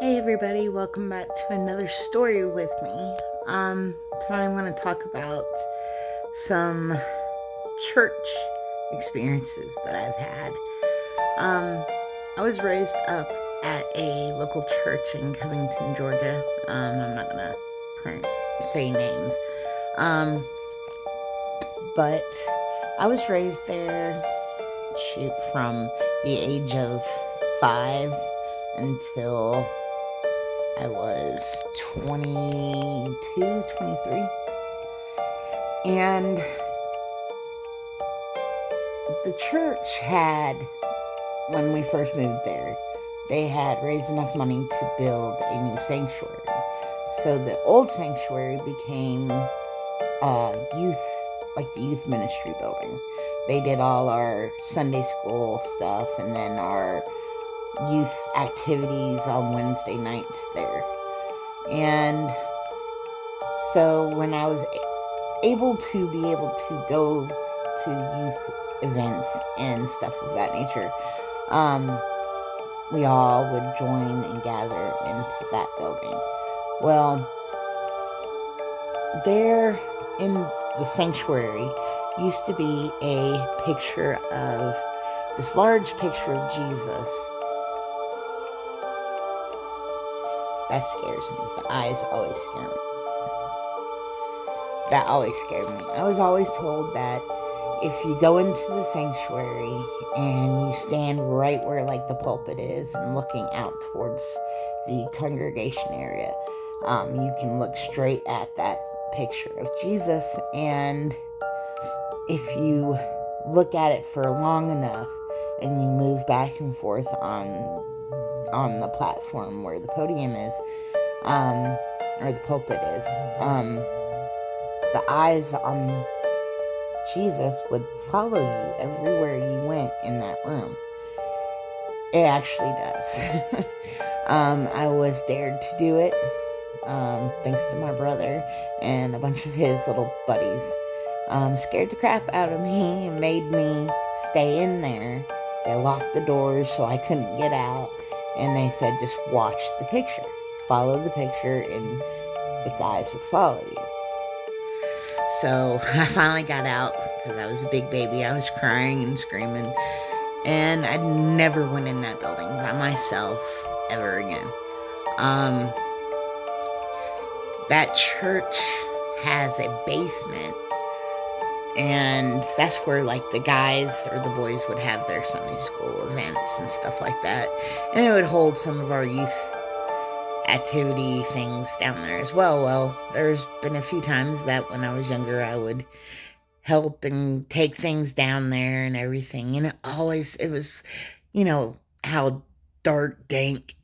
Hey everybody, welcome back to another story with me. Tonight I'm going to talk about some church experiences that I've had. I was raised up at a local church in Covington, Georgia. I'm not going to say names. Um, but I was raised there, from the age of 5 until I was 22, 23. And the church had, when we first moved there, they had raised enough money to build a new sanctuary. So the old sanctuary became youth, like the youth ministry building. They did all our Sunday school stuff and then our youth activities on Wednesday nights there. And so when I was able to go to youth events and stuff of that nature, we all would join and gather into that building. Well, there in the sanctuary used to be a picture of this large picture of Jesus. That scares me. The eyes always scare me. That always scared me. I was always told that if you go into the sanctuary and you stand right where like the pulpit is and looking out towards the congregation area, you can look straight at that picture of Jesus, and if you look at it for long enough and you move back and forth on the platform where the podium is, or the pulpit is, the eyes on Jesus would follow you everywhere you went in that room. It actually does. I was dared to do it, thanks to my brother and a bunch of his little buddies. Scared the crap out of me and made me stay in there. They locked the doors so I couldn't get out, and they said, just watch the picture. Follow the picture and its eyes would follow you. So I finally got out because I was a big baby. I was crying and screaming, and I never went in that building by myself ever again. Um, that church has a basement, and that's where like the guys or the boys would have their Sunday school events and stuff like that. And it would hold some of our youth activity things down there as well. Well, there's been a few times that when I was younger, I would help and take things down there and everything. And it was, how dark, dank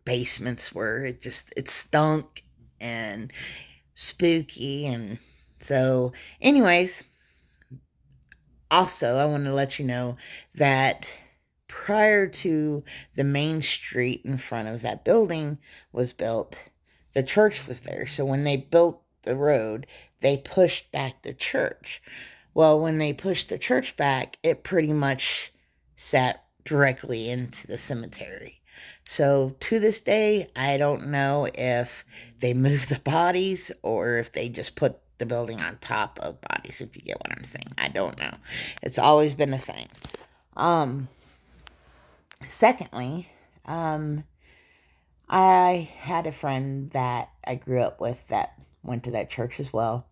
basements were. It stunk and spooky. And so, anyways, also, I want to let you know that prior to the main street in front of that building was built, the church was there. So when they built the road, they pushed back the church. Well, when they pushed the church back, it pretty much sat directly into the cemetery. So to this day, I don't know if they moved the bodies or if they just put the building on top of bodies, if you get what I'm saying. I don't know. It's always been a thing. Secondly, I had a friend that I grew up with that went to that church as well.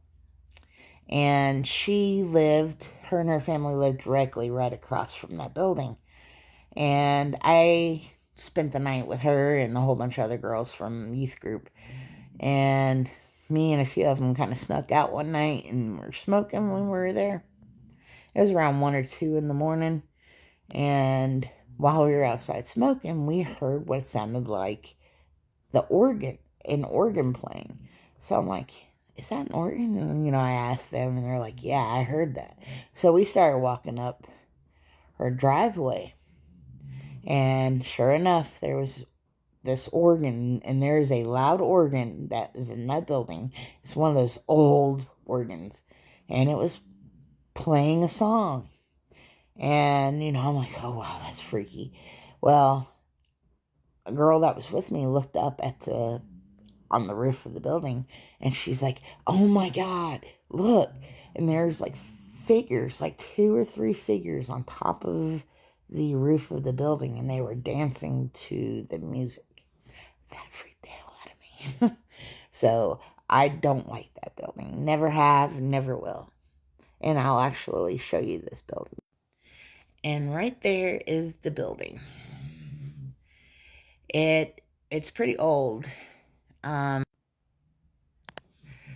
And her and her family lived directly right across from that building. And I spent the night with her and a whole bunch of other girls from youth group. And me and a few of them kind of snuck out one night and were smoking when we were there. It was around 1 or 2 in the morning. And while we were outside smoking, we heard what sounded like an organ playing. So I'm like, is that an organ? And, I asked them, and they're like, yeah, I heard that. So we started walking up her driveway. And sure enough, there was this organ, and there is a loud organ that is in that building. It's one of those old organs. And it was playing a song. And, I'm like, oh, wow, that's freaky. Well, a girl that was with me looked up at the on the roof of the building, and she's like, "Oh my God, look!" And there's like figures, like 2 or 3 figures on top of the roof of the building, and they were dancing to the music. That freaked the hell out of me. So I don't like that building. Never have, never will. And I'll actually show you this building. And right there is the building. It's pretty old. Um,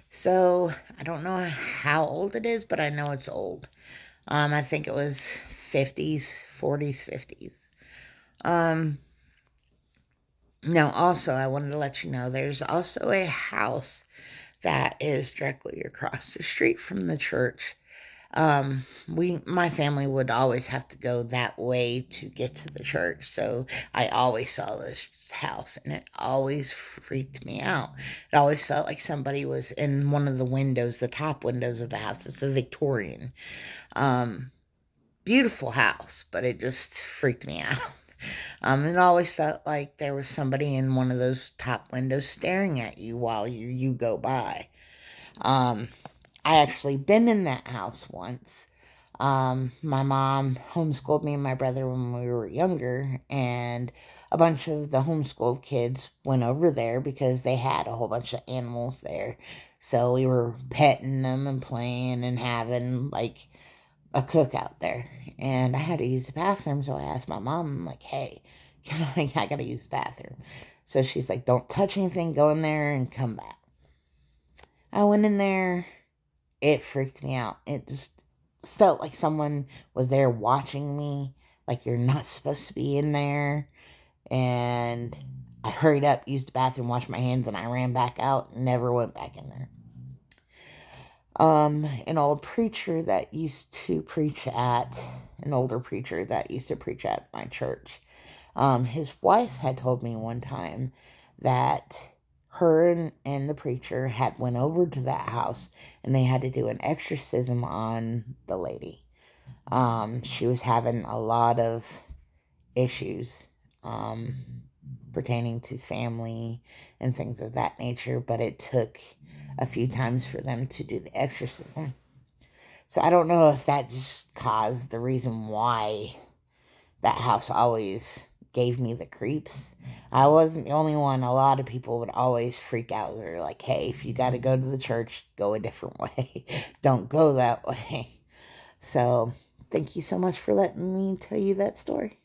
so I don't know how old it is, but I know it's old. I think it was 50s, 40s, 50s. Um, Now also I wanted to let you know there's also a house that is directly across the street from the church. My family would always have to go that way to get to the church, so I always saw this house, and it always freaked me out. It always felt like somebody was in one of the windows, the top windows of the house. It's a Victorian, um, beautiful house, but it just freaked me out. It always felt like there was somebody in one of those top windows staring at you while you go by. Um, I actually been in that house once. My mom homeschooled me and my brother when we were younger, and a bunch of the homeschooled kids went over there because they had a whole bunch of animals there. So we were petting them and playing and having like a cookout there. And I had to use the bathroom, so I asked my mom, I'm like, hey, I gotta use the bathroom. So she's like, don't touch anything, go in there and come back. I went in there. It freaked me out. It just felt like someone was there watching me, like you're not supposed to be in there. And I hurried up, used the bathroom, washed my hands, and I ran back out, never went back in there. An old preacher that used to preach at, an older preacher that used to preach at my church, his wife had told me one time that her and the preacher had went over to that house and they had to do an exorcism on the lady. She was having a lot of issues, um, pertaining to family and things of that nature, but it took a few times for them to do the exorcism. So I don't know if that just caused the reason why that house always gave me the creeps. I wasn't the only one. A lot of people would always freak out. They're like, hey, if you got to go to the church, go a different way. Don't go that way. So thank you so much for letting me tell you that story.